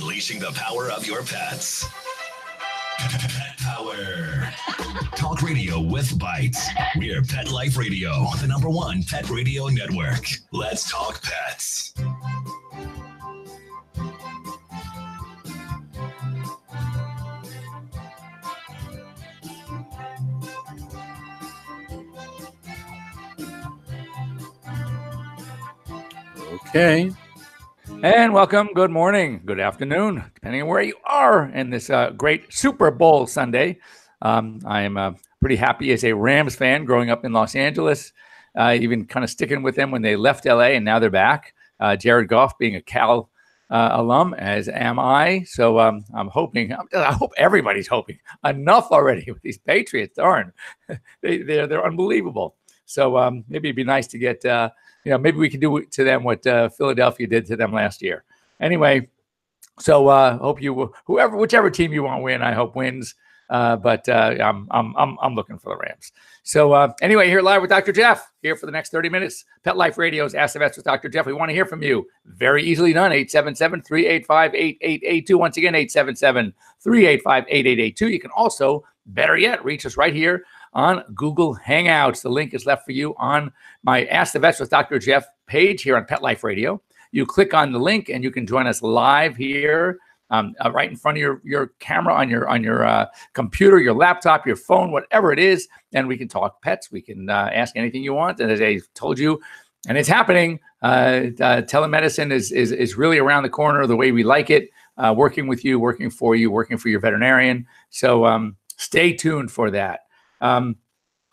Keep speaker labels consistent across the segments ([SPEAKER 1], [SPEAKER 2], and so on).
[SPEAKER 1] Unleashing the power of your pets. Pet Power. Talk radio with bites. We're Pet Life Radio, the #1 pet radio network. Let's talk pets.
[SPEAKER 2] Okay. And welcome. Good morning. Good afternoon, depending on where you are in this great Super Bowl Sunday. I am pretty happy as a Rams fan growing up in Los Angeles, even kind of sticking with them when they left LA and now they're back. Jared Goff being a Cal alum, as am I. So I'm hoping, I hope everybody's hoping enough already with these Patriots. Darn, they're unbelievable. So maybe it'd be nice to get, maybe we can do to them what Philadelphia did to them last year. Anyway, so hope whichever team you want to win, I hope wins. But I'm looking for the Rams. So anyway, here live with Dr. Jeff here for the next 30 minutes. Pet Life Radio's Ask the Vets with Dr. Jeff. We want to hear from you. Very easily done. 877-385-8882. Once again, 877-385-8882. You can also, better yet, reach us right here on Google Hangouts. The link is left for you on my Ask the Vets with Dr. Jeff page here on Pet Life Radio. You click on the link and you can join us live here right in front of your camera on your computer, your laptop, your phone, whatever it is. And we can talk pets. We can ask anything you want. And as I told you, and it's happening, telemedicine is really around the corner the way we like it, working with you, working for your veterinarian. So stay tuned for that.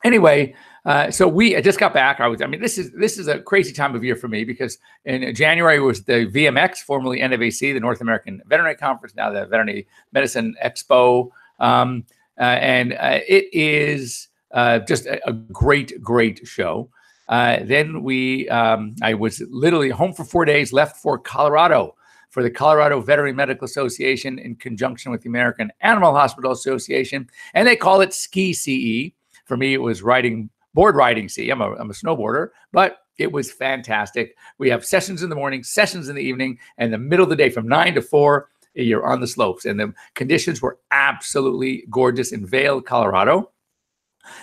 [SPEAKER 2] Anyway, so I just got back. This is a crazy time of year for me because in January was the VMX, formerly NAVC, the North American Veterinary Conference, now the Veterinary Medicine Expo. It is just a great show. Then I was literally home for 4 days, left for Colorado for the Colorado Veterinary Medical Association in conjunction with the American Animal Hospital Association. And they call it Ski CE. For me, it was board riding CE. I'm a snowboarder, but it was fantastic. We have sessions in the morning, sessions in the evening, and the middle of the day from 9 to 4, you're on the slopes. And the conditions were absolutely gorgeous in Vail, Colorado.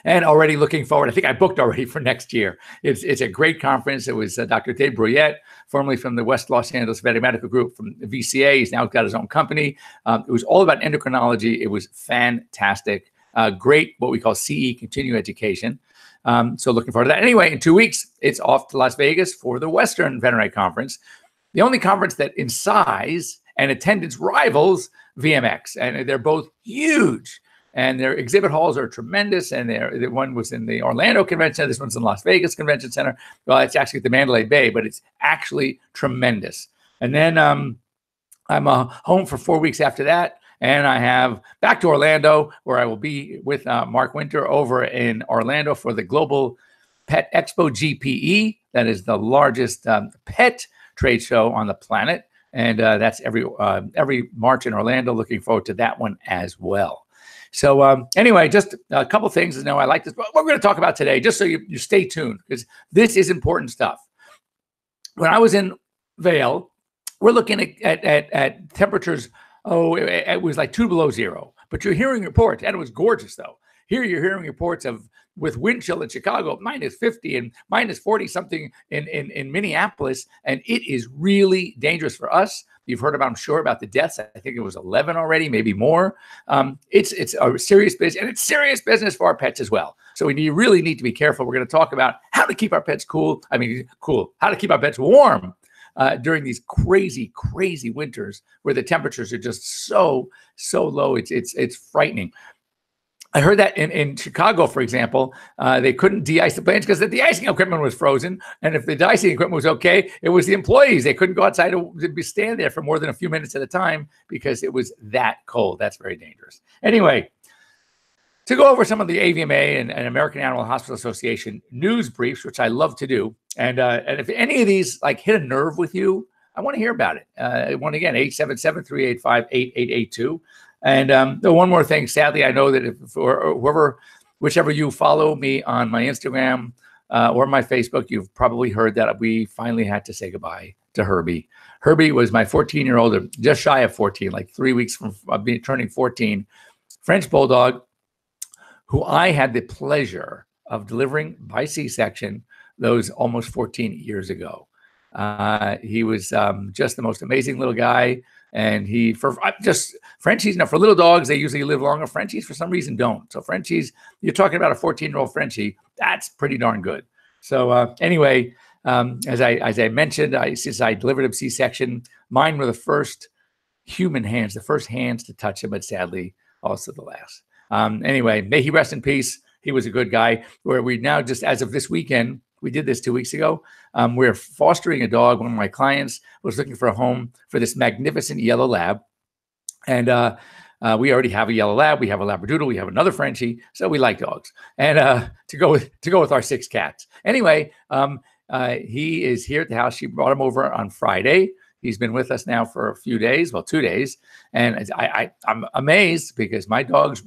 [SPEAKER 2] And already looking forward, I think I booked already for next year. It's a great conference. It was Dr. Dave Bruyette, formerly from the West Los Angeles Veterinary Medical Group from the VCA. He's now got his own company. It was all about endocrinology. It was fantastic. Great, what we call CE, continuing education. So looking forward to that. Anyway, in 2 weeks, it's off to Las Vegas for the Western Veterinary Conference, the only conference that in size and attendance rivals VMX. And they're both huge. And their exhibit halls are tremendous. And the one was in the Orlando Convention Center. This one's in Las Vegas Convention Center. Well, it's actually at the Mandalay Bay, but it's actually tremendous. And then I'm home for 4 weeks after that. And I have back to Orlando, where I will be with Mark Winter over in Orlando for the Global Pet Expo GPE. That is the largest pet trade show on the planet. And that's every March in Orlando. Looking forward to that one as well. So anyway, just a couple things. I know I like this. What we're going to talk about today, just so you stay tuned, because this is important stuff. When I was in Vail, we're looking at temperatures. It was like 2 below zero. But you're hearing reports, and it was gorgeous, though. Here you're hearing reports with wind chill in Chicago, minus 50 and minus 40 something in Minneapolis. And it is really dangerous for us. You've heard about, I'm sure, about the deaths. I think it was 11 already, maybe more. It's a serious business, and it's serious business for our pets as well. So we really need to be careful. We're going to talk about how to keep our pets cool. How to keep our pets warm during these crazy winters where the temperatures are just so low. It's frightening. I heard that in Chicago, for example, they couldn't de-ice the planes because the de-icing equipment was frozen. And if the de-icing equipment was okay, it was the employees. They couldn't go outside to stand there for more than a few minutes at a time because it was that cold. That's very dangerous. Anyway, to go over some of the AVMA and American Animal Hospital Association news briefs, which I love to do. And if any of these hit a nerve with you, I want to hear about it. Once again, 877-385-8882. And the one more thing, sadly, I know that whichever you follow me on my Instagram, or my Facebook, you've probably heard that we finally had to say goodbye to Herbie. Herbie was my 14-year-old, just shy of 14, like 3 weeks from turning 14, French Bulldog, who I had the pleasure of delivering by C-section those almost 14 years ago. He was just the most amazing little guy. And Frenchies, now for little dogs, they usually live longer. Frenchies, for some reason, don't. So Frenchies, you're talking about a 14-year-old Frenchie, that's pretty darn good. So anyway, as I mentioned, since I delivered him C-section, mine were the first human hands, the first hands to touch him, but sadly, also the last. Anyway, may he rest in peace. He was a good guy. Where we now, just as of this weekend, we did this 2 weeks ago. We're fostering a dog. One of my clients was looking for a home for this magnificent yellow lab. And we already have a yellow lab. We have a Labradoodle. We have another Frenchie. So we like dogs. And to go with our 6 cats. Anyway, he is here at the house. She brought him over on Friday. He's been with us now for a few days, 2 days. And I'm amazed because my dogs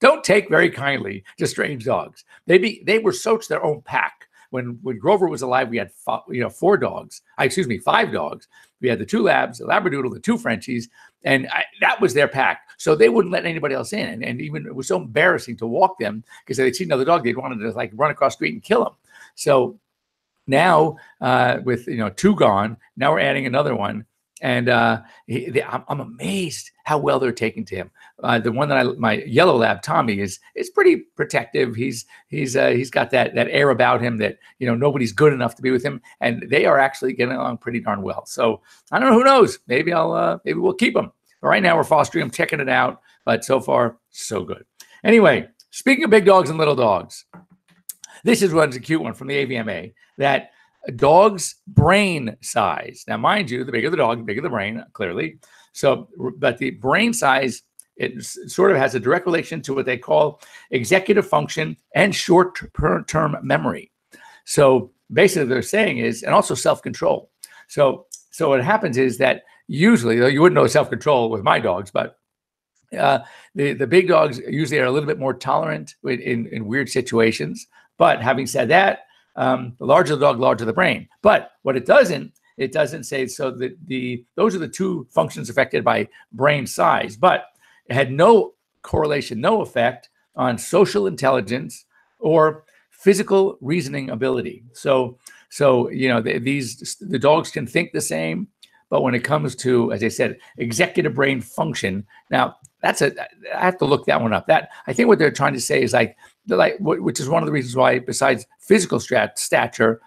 [SPEAKER 2] don't take very kindly to strange dogs. They were so to their own pack. When Grover was alive, we had 5 dogs. We had the 2 labs, the Labradoodle, the 2 Frenchies, and that was their pack. So they wouldn't let anybody else in. And even it was so embarrassing to walk them because they'd see another dog, they'd wanted to like run across the street and kill them. So now with 2 gone, now we're adding another one. And I'm amazed how well they're taking to him. The one that my yellow lab, Tommy, is pretty protective. He's got that air about him that nobody's good enough to be with him, and they are actually getting along pretty darn well. So I don't know, who knows? Maybe maybe we'll keep him. But right now we're fostering him, checking it out. But so far so good. Anyway, speaking of big dogs and little dogs, this one's a cute one from the AVMA. That dog's brain size. Now, mind you, the bigger the dog, the bigger the brain, clearly. So, but the brain size, it sort of has a direct relation to what they call executive function and short-term memory. So basically they're saying is, and also self-control. So what happens is that usually, though you wouldn't know self-control with my dogs, but the big dogs usually are a little bit more tolerant in weird situations. But having said that, the larger the dog, larger the brain. But what it doesn't say, so that those are the 2 functions affected by brain size, but it had no correlation, no effect on social intelligence or physical reasoning ability. So the dogs can think the same, but when it comes to, as I said, executive brain function, now I have to look that one up. That I think what they're trying to say is which is one of the reasons why, besides physical stature,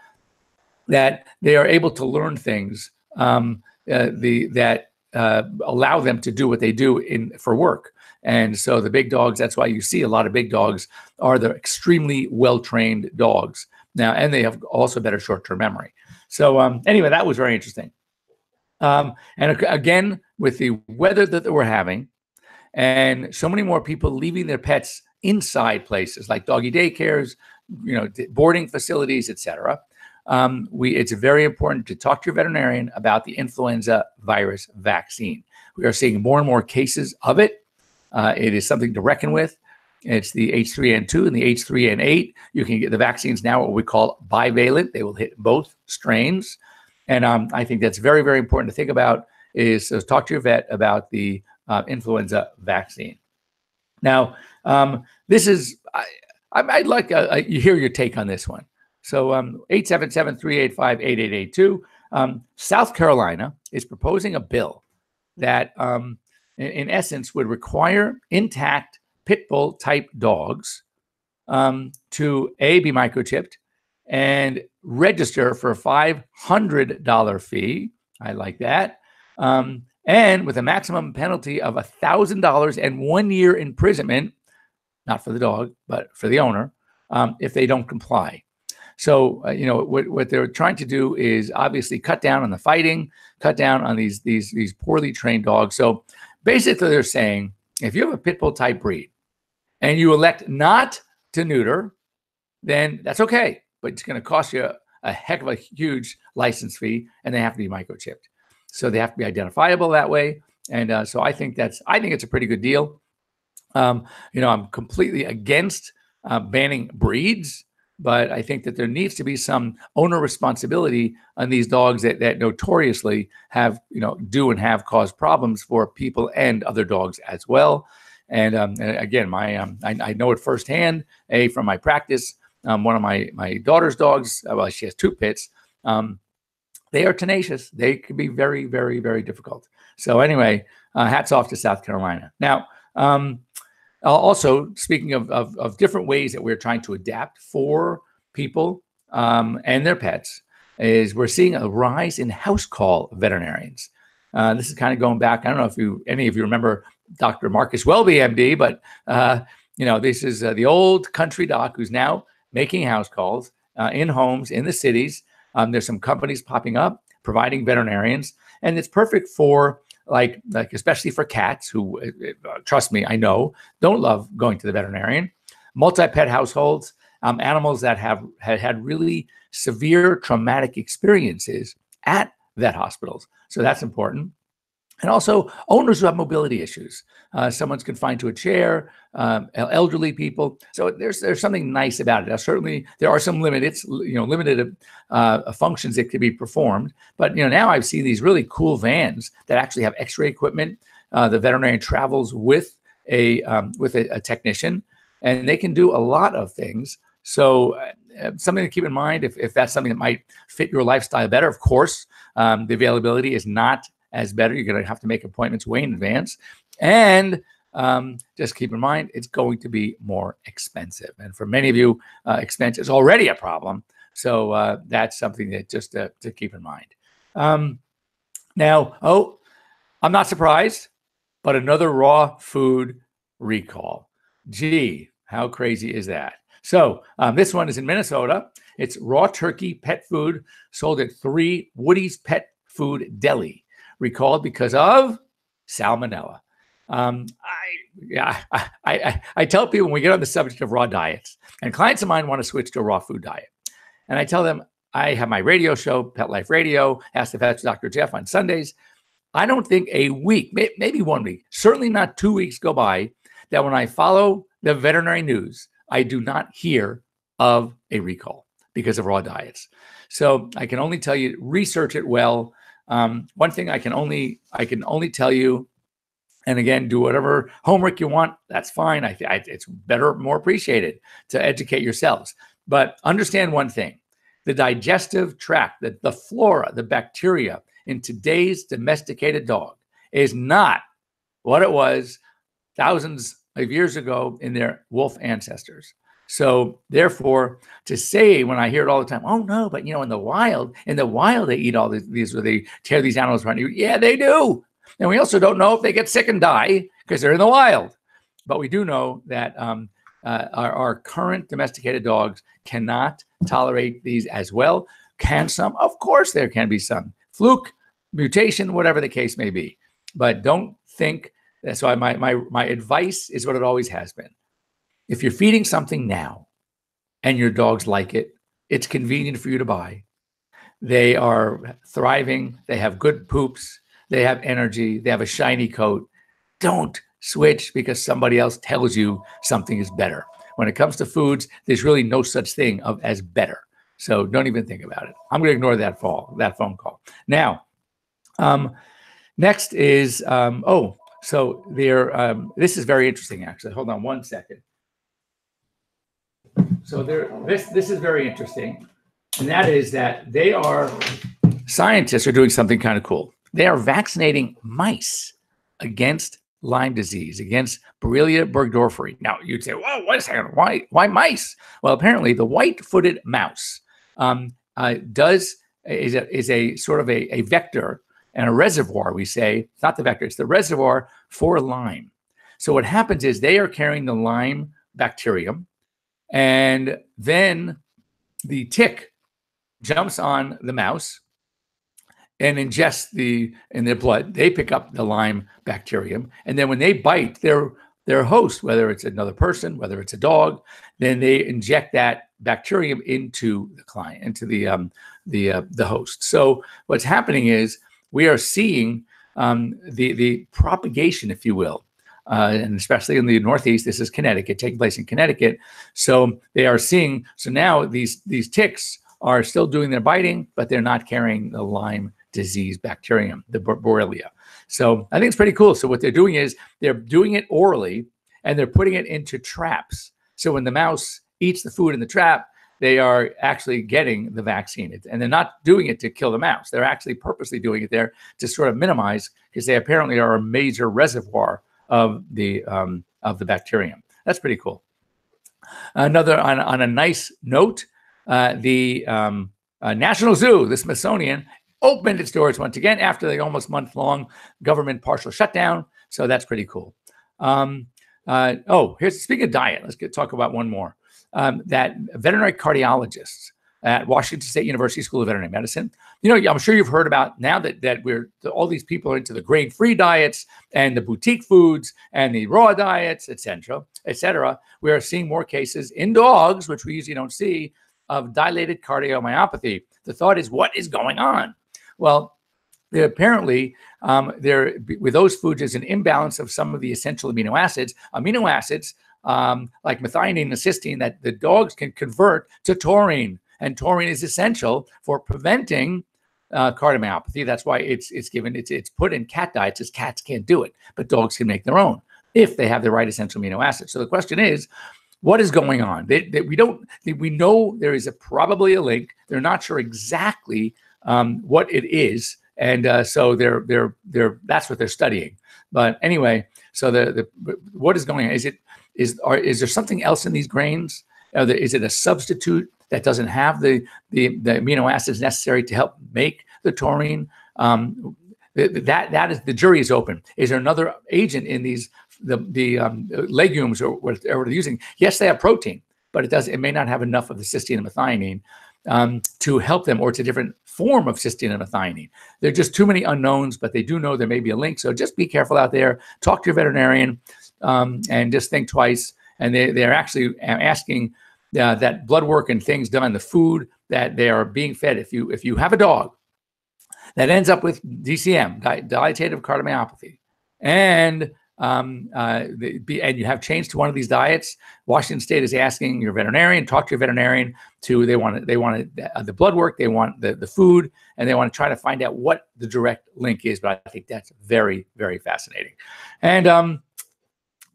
[SPEAKER 2] that they are able to learn things that allow them to do what they do for work. And so the big dogs, that's why you see a lot of big dogs are the extremely well-trained dogs now, and they have also better short-term memory. So anyway, that was very interesting. And again, with the weather that we're having, and so many more people leaving their pets inside places like doggy daycares, boarding facilities, etc. It's very important to talk to your veterinarian about the influenza virus vaccine. We are seeing more and more cases of it. It is something to reckon with. It's the H3N2 and the H3N8. You can get the vaccines now, what we call bivalent. They will hit both strains. And I think that's very, very important to think about is talk to your vet about the influenza vaccine. Now, this is, I'd like to hear your take on this one. So 877-385-8882. South Carolina is proposing a bill that in essence would require intact pit bull type dogs to be microchipped and register for a $500 fee. I like that. And with a maximum penalty of $1,000 and 1 year imprisonment, not for the dog, but for the owner, if they don't comply. So, what they're trying to do is obviously cut down on the fighting, cut down on these poorly trained dogs. So basically they're saying, if you have a pit bull type breed and you elect not to neuter, then that's okay. But it's going to cost you a heck of a huge license fee, and they have to be microchipped. So they have to be identifiable that way. And so I think it's a pretty good deal. I'm completely against banning breeds, but I think that there needs to be some owner responsibility on these dogs that notoriously have, do and have caused problems for people and other dogs as well. And again, I know it firsthand, from my practice. One of my daughter's dogs, well, she has 2 pits. They are tenacious. They can be very, very, very difficult. So anyway, hats off to South Carolina. Now, also speaking of different ways that we're trying to adapt for people and their pets, is we're seeing a rise in house call veterinarians. This is kind of going back. I don't know if any of you remember Dr. Marcus Welby, MD, but this is the old country doc who's now making house calls in homes in the cities. There's some companies popping up providing veterinarians, and it's perfect for like especially for cats who, trust me, I know, don't love going to the veterinarian. Multi-pet households, animals that have had really severe traumatic experiences at vet hospitals. So that's important. And also owners who have mobility issues. Someone's confined to a chair, elderly people. So there's something nice about it. Now, certainly there are some limited functions that could be performed. But now I've seen these really cool vans that actually have X-ray equipment. The veterinarian travels with a technician, and they can do a lot of things. So something to keep in mind if that's something that might fit your lifestyle better. Of course, the availability is not as better. You're going to have to make appointments way in advance. And just keep in mind, it's going to be more expensive. And for many of you, expense is already a problem. So that's something that just to keep in mind. Now, I'm not surprised, but another raw food recall. Gee, how crazy is that? So this one is in Minnesota. It's raw turkey pet food sold at 3 Woody's Pet Food Deli, recalled because of salmonella. I tell people when we get on the subject of raw diets, and clients of mine want to switch to a raw food diet, and I tell them I have my radio show, Pet Life Radio, Ask the Vets with Dr. Jeff on Sundays. I don't think a week, maybe 1 week, certainly not 2 weeks go by that when I follow the veterinary news, I do not hear of a recall because of raw diets. So I can only tell you, research it well. One thing I can only tell you, and again, do whatever homework you want. That's fine. It's better, more appreciated to educate yourselves. But understand one thing: the digestive tract, the flora, the bacteria in today's domesticated dog is not what it was thousands of years ago in their wolf ancestors. So therefore, to say when I hear it all the time, oh no, but in the wild they eat all these, or they tear these animals apart. Yeah, they do. And we also don't know if they get sick and die because they're in the wild. But we do know that our current domesticated dogs cannot tolerate these as well. Can some? Of course there can be some. Fluke, mutation, whatever the case may be. But don't think that. So my advice is what it always has been. If you're feeding something now and your dogs like it, it's convenient for you to buy. They are thriving. They have good poops. They have energy. They have a shiny coat. Don't switch because somebody else tells you something is better. When it comes to foods, there's really no such thing as better. So don't even think about it. I'm going to ignore that phone call. Now, next is, so this is very interesting, actually. Hold on 1 second. So this is very interesting, and that is that scientists are doing something kind of cool. They are vaccinating mice against Lyme disease, against Borrelia burgdorferi. Now you'd say, "Whoa, wait a second, why mice?" Well, apparently the white-footed mouse is a sort of a vector and a reservoir. We say it's not the vector; it's the reservoir for Lyme. So what happens is they are carrying the Lyme bacterium. And then the tick jumps on the mouse and ingests in their blood. They pick up the Lyme bacterium. And then when they bite their host, whether it's another person, whether it's a dog, then they inject that bacterium into the client, into the host. So what's happening is we are seeing the propagation, if you will, and especially in the Northeast. This is Connecticut, taking place in Connecticut. So they are seeing, so now these ticks are still doing their biting, but they're not carrying the Lyme disease bacterium, the Borrelia. So I think it's pretty cool. So what they're doing is they're doing it orally, and they're putting it into traps. So when the mouse eats the food in the trap, they are actually getting the vaccine. And they're not doing it to kill the mouse. They're actually purposely doing it there to sort of minimize, because they apparently are a major reservoir of the bacterium. That's pretty cool. Another, on a nice note, the National Zoo, the Smithsonian, opened its doors once again after the almost month-long government partial shutdown. So that's pretty cool. Speaking of diet, let's talk about one more. That veterinary cardiologists at Washington State University School of Veterinary Medicine, I'm sure you've heard about now that all these people are into the grain-free diets and the boutique foods and the raw diets, et cetera. We are seeing more cases in dogs, which we usually don't see, of dilated cardiomyopathy. The thought is, what is going on? Well, apparently, with those foods, there's an imbalance of some of the essential amino acids. Like methionine and cysteine, that the dogs can convert to taurine, and taurine is essential for preventing cardiomyopathy. That's why it's put in cat diets, as cats can't do it, but dogs can make their own if they have the right essential amino acids. So the question is, what is going on? We know there is probably a link. They're not sure exactly what it is, and so that's what they're studying. But anyway, so what is going on? Is there something else in these grains? Is it a substitute that doesn't have the amino acids necessary to help make the taurine? That is, the jury is open. Is there another agent in these legumes or whatever they're using? Yes, they have protein, but it may not have enough of the cysteine and methionine to help them, or it's a different form of cysteine and methionine. There are just too many unknowns, but they do know there may be a link. So just be careful out there. Talk to your veterinarian, and just think twice. And they're actually asking that blood work and things done, the food that they are being fed. If you have a dog that ends up with DCM, dilated cardiomyopathy, and you have changed to one of these diets, Washington State is asking your veterinarian, talk to your veterinarian, they want the blood work, they want the food, and they want to try to find out what the direct link is. But I think that's very, very fascinating. And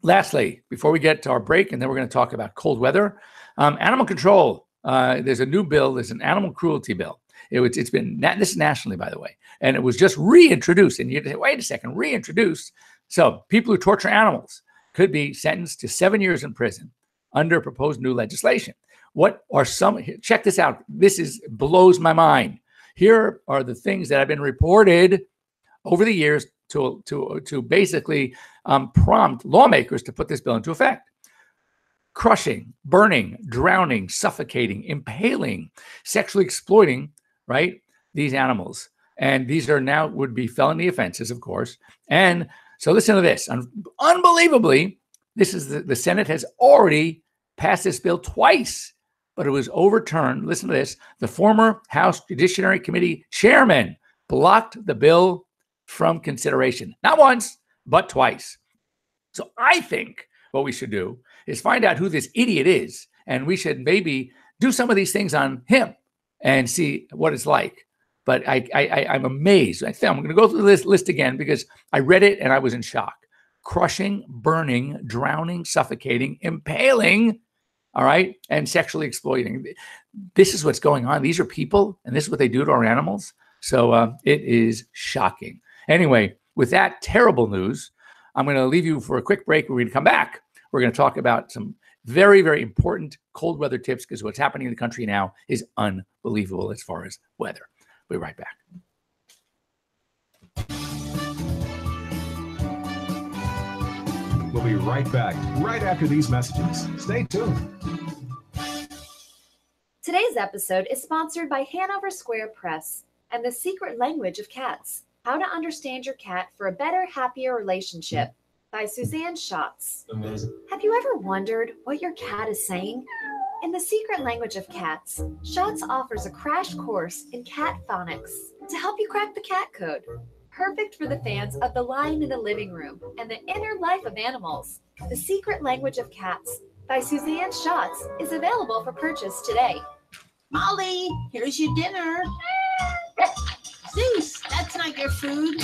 [SPEAKER 2] lastly, before we get to our break, and then we're going to talk about cold weather, animal control. There's a new bill. There's an animal cruelty bill. It's been, this is nationally, by the way, and it was just reintroduced. And you say, wait a second, reintroduced. So people who torture animals could be sentenced to 7 years in prison under proposed new legislation. What are check this out. This blows my mind. Here are the things that have been reported over the years to basically prompt lawmakers to put this bill into effect. Crushing, burning, drowning, suffocating, impaling, sexually exploiting, right, these animals. And these are now would be felony offenses, of course. And so listen to this. Unbelievably, this is the Senate has already passed this bill twice, but it was overturned. Listen to this. The former House Judiciary Committee chairman blocked the bill from consideration. Not once, but twice. So I think what we should do is find out who this idiot is, and we should maybe do some of these things on him and see what it's like. But I'm amazed. I'm going to go through this list again because I read it and I was in shock. Crushing, burning, drowning, suffocating, impaling, all right, and sexually exploiting. This is what's going on. These are people, and this is what they do to our animals. So it is shocking. Anyway, with that terrible news, I'm going to leave you for a quick break. We're going to come back. We're going to talk about some very, very important cold weather tips because what's happening in the country now is unbelievable as far as weather. We'll be right back.
[SPEAKER 3] We'll be right back, right after these messages. Stay tuned.
[SPEAKER 4] Today's episode is sponsored by Hanover Square Press and The Secret Language of Cats, How to Understand Your Cat for a Better, Happier Relationship by Suzanne Schatz.
[SPEAKER 3] Amazing.
[SPEAKER 4] Have you ever wondered what your cat is saying? In The Secret Language of Cats, Schatz offers a crash course in cat phonics to help you crack the cat code. perfect for the fans of The Lion in the Living Room and the Inner Life of Animals. The Secret Language of Cats by Suzanne Schatz is available for purchase today.
[SPEAKER 5] Molly, here's your dinner. Zeus, that's not your food.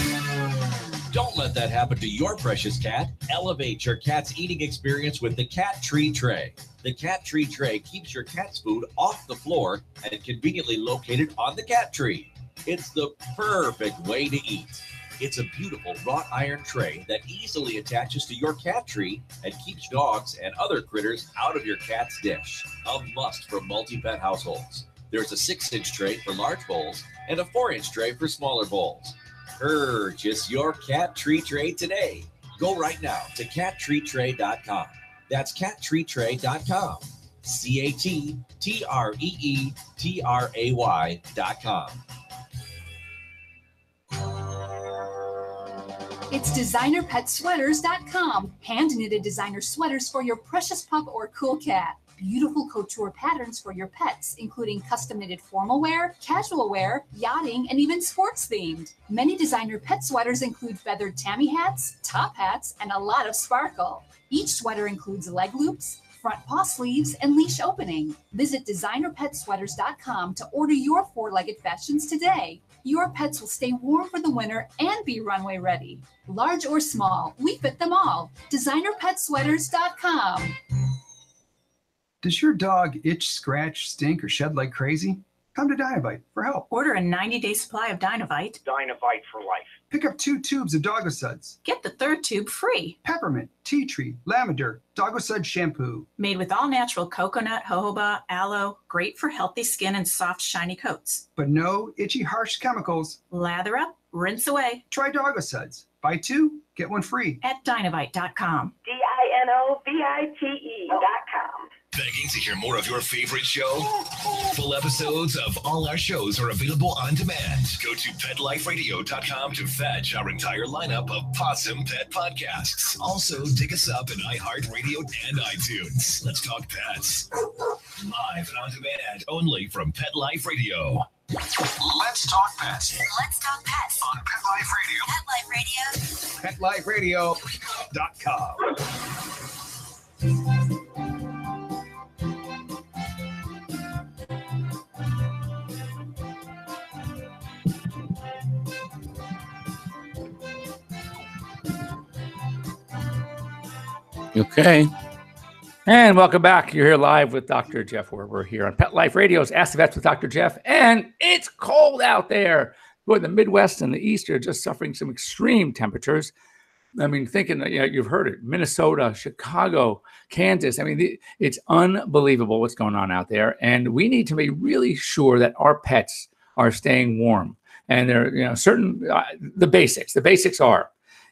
[SPEAKER 6] Don't let that happen to your precious cat. Elevate your cat's eating experience with the Cat Tree Tray. The Cat Tree Tray keeps your cat's food off the floor and conveniently located on the cat tree. It's the perfect way to eat. It's a beautiful wrought iron tray that easily attaches to your cat tree and keeps dogs and other critters out of your cat's dish. A must for multi-pet households. There's a 6-inch tray for large bowls and a 4-inch tray for smaller bowls. Purchase your Cat Tree Tray today. Go right now to cattreetray.com. That's cattreetray.com. CATTREETRAY.com.
[SPEAKER 7] It's designerpetsweaters.com. Hand-knitted designer sweaters for your precious pup or cool cat. Beautiful couture patterns for your pets, including custom-knitted formal wear, casual wear, yachting, and even sports-themed. Many designer pet sweaters include feathered tammy hats, top hats, and a lot of sparkle. Each sweater includes leg loops, front paw sleeves, and leash opening. Visit designerpetsweaters.com to order your four-legged fashions today. Your pets will stay warm for the winter and be runway ready. Large or small, we fit them all. designerpetsweaters.com.
[SPEAKER 8] Does your dog itch, scratch, stink, or shed like crazy? Come to Dinovite for help.
[SPEAKER 5] Order a 90-day supply of Dinovite.
[SPEAKER 9] Dinovite for life.
[SPEAKER 8] Pick up 2 tubes of Doggo Suds.
[SPEAKER 5] Get the 3rd tube free.
[SPEAKER 8] Peppermint, tea tree, lavender, Doggo Sud shampoo.
[SPEAKER 5] Made with all-natural coconut, jojoba, aloe. Great for healthy skin and soft, shiny coats.
[SPEAKER 8] But no itchy, harsh chemicals.
[SPEAKER 5] Lather up, rinse away.
[SPEAKER 8] Try Doggo Suds. Buy 2, get 1 free.
[SPEAKER 5] At Dinovite.com.
[SPEAKER 9] DINOVITE.com.
[SPEAKER 1] Begging to hear more of your favorite show? Full episodes of all our shows are available on demand. Go to PetLifeRadio.com to fetch our entire lineup of Possum Pet podcasts. Also, dig us up in iHeartRadio and iTunes. Let's talk pets. Live and on demand only from Pet Life Radio. Let's talk pets.
[SPEAKER 10] Let's talk pets
[SPEAKER 1] On Pet Life Radio.
[SPEAKER 3] PetLifeRadio.com.
[SPEAKER 2] Okay. And welcome back. You're here live with Dr. Jeff Werber. We're here on Pet Life Radio's Ask the Vets with Dr. Jeff. And it's cold out there. Boy, the Midwest and the East are just suffering some extreme temperatures. I mean, thinking that, you've heard it, Minnesota, Chicago, Kansas. I mean, it's unbelievable what's going on out there. And we need to be really sure that our pets are staying warm. And they're, certain, the basics. The basics are,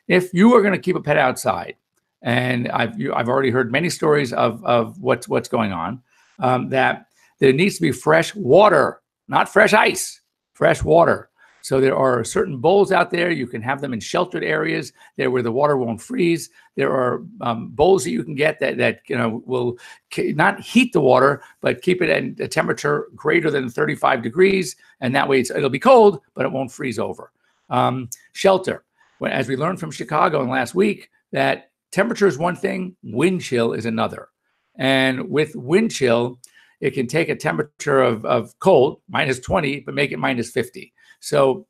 [SPEAKER 2] if you are going to keep a pet outside, and I've already heard many stories of what's going on, that there needs to be fresh water, not fresh ice, fresh water. So there are certain bowls out there. You can have them in sheltered areas there where the water won't freeze. There are bowls that you can get that will not heat the water, but keep it at a temperature greater than 35 degrees. And that way it'll be cold, but it won't freeze over. Shelter. As we learned from Chicago last week, that temperature is one thing, wind chill is another. And with wind chill, it can take a temperature of cold, -20, but make it -50. So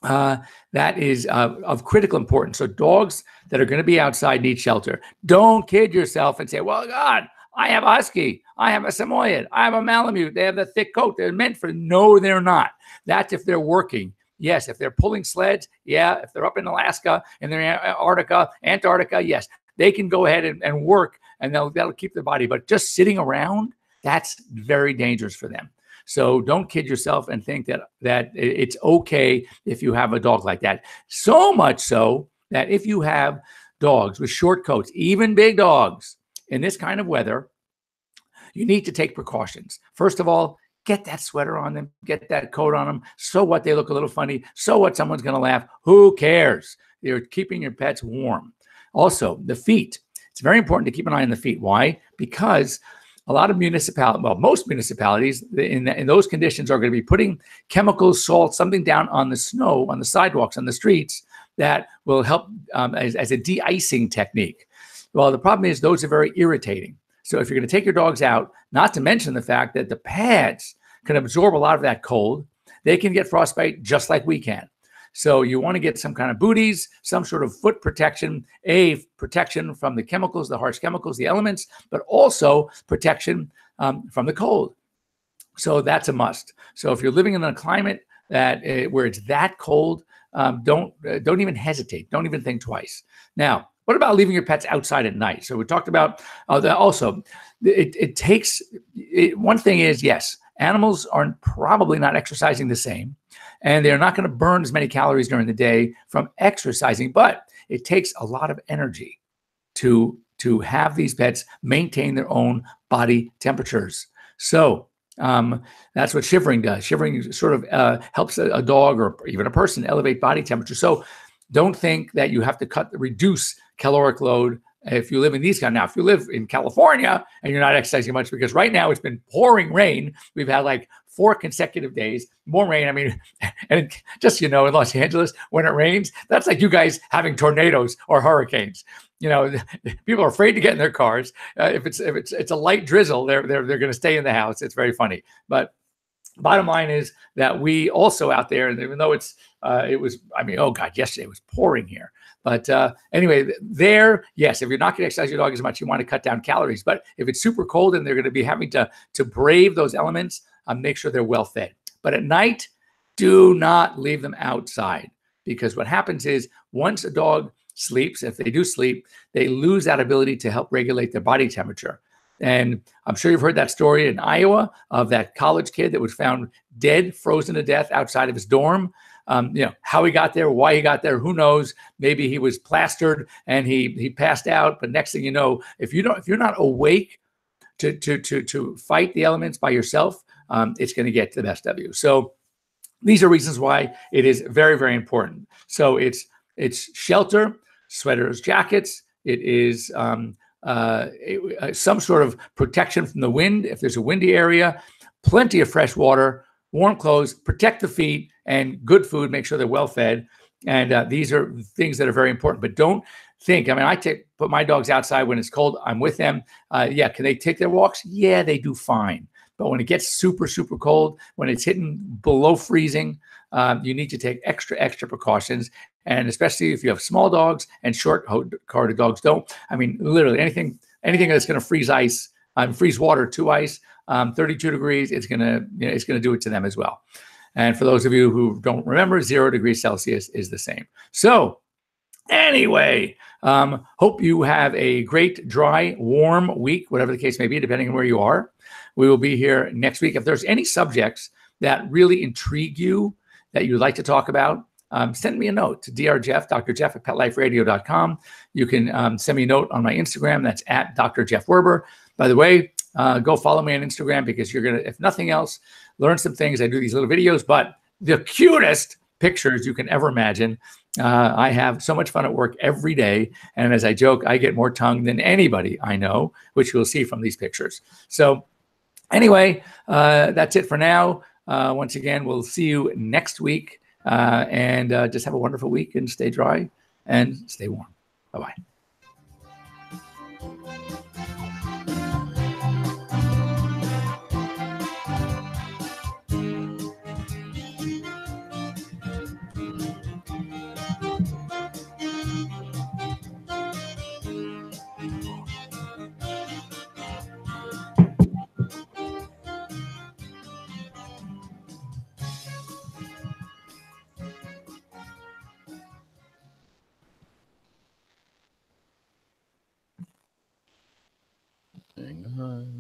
[SPEAKER 2] that is of critical importance. So dogs that are going to be outside need shelter. Don't kid yourself and say, well, God, I have a Husky, I have a Samoyed, I have a Malamute. They have the thick coat. They're meant for, no, they're not. That's if they're working. Yes, if they're pulling sleds, yeah. If they're up in Alaska and they're in Antarctica, yes, they can go ahead and work, and that'll keep their body. But just sitting around, that's very dangerous for them. So don't kid yourself and think that it's okay if you have a dog like that. So much so that if you have dogs with short coats, even big dogs, in this kind of weather, you need to take precautions. First of all, get that sweater on them, get that coat on them. So what, they look a little funny. So what, someone's going to laugh. Who cares? You're keeping your pets warm. Also, the feet. It's very important to keep an eye on the feet. Why? Because a lot of municipalities, well, most municipalities in those conditions are going to be putting chemicals, salt, something down on the snow, on the sidewalks, on the streets that will help as a de-icing technique. Well, the problem is those are very irritating. So if you're going to take your dogs out, not to mention the fact that the pads can absorb a lot of that cold, they can get frostbite just like we can. So you want to get some kind of booties, some sort of foot protection, protection from the chemicals, the harsh chemicals, the elements, but also protection from the cold. So that's a must. So if you're living in a climate that where it's that cold, don't even hesitate. Don't even think twice. Now, what about leaving your pets outside at night? So we talked about also, one thing is, yes, animals are probably not exercising the same, and they're not going to burn as many calories during the day from exercising, but it takes a lot of energy to have these pets maintain their own body temperatures. So that's what shivering does. Shivering sort of helps a dog or even a person elevate body temperature. So don't think that you have to reduce caloric load if you live in these kind. Now, if you live in California and you're not exercising much, because right now it's been pouring rain. We've had like 4 consecutive days, more rain. I mean, and just, in Los Angeles, when it rains, that's like you guys having tornadoes or hurricanes. People are afraid to get in their cars. If it's a light drizzle, they're going to stay in the house. It's very funny. But bottom line is that we also out there, and even though yesterday it was pouring here. But anyway, yes, if you're not going to exercise your dog as much, you want to cut down calories. But if it's super cold and they're going to be having to brave those elements, make sure they're well fed. But at night, do not leave them outside, because what happens is once a dog sleeps, if they do sleep, they lose that ability to help regulate their body temperature. And I'm sure you've heard that story in Iowa of that college kid that was found dead, frozen to death outside of his dorm. How he got there, why he got there, who knows? Maybe he was plastered and he passed out. But next thing you know, if you're not awake to fight the elements by yourself, it's going to get to the best of you. So these are reasons why it is very, very important. So it's shelter, sweaters, jackets. It is some sort of protection from the wind if there's a windy area, plenty of fresh water, warm clothes, protect the feet, and good food. Make sure they're well fed. And these are things that are very important. But don't think, I put my dogs outside when it's cold. I'm with them. Can they take their walks? Yeah, they do fine. But when it gets super, super cold, when it's hitting below freezing, you need to take extra precautions. And especially if you have small dogs and short-carded dogs, literally anything that's going to freeze water to ice, 32 degrees, it's going to do it to them as well. And for those of you who don't remember, 0 degrees Celsius is the same. So anyway, hope you have a great, dry, warm week, whatever the case may be, depending on where you are. We will be here next week. If there's any subjects that really intrigue you that you'd like to talk about, send me a note to Dr. Jeff at PetLifeRadio.com. You can send me a note on my Instagram. That's at Dr. Jeff Werber. By the way, go follow me on Instagram, because you're going to, if nothing else, learn some things. I do these little videos, but the cutest pictures you can ever imagine. I have so much fun at work every day. And as I joke, I get more tongue than anybody I know, which you'll see from these pictures. So anyway, that's it for now. Once again, we'll see you next week. And just have a wonderful week and stay dry and stay warm. Bye-bye.
[SPEAKER 9] Hang on.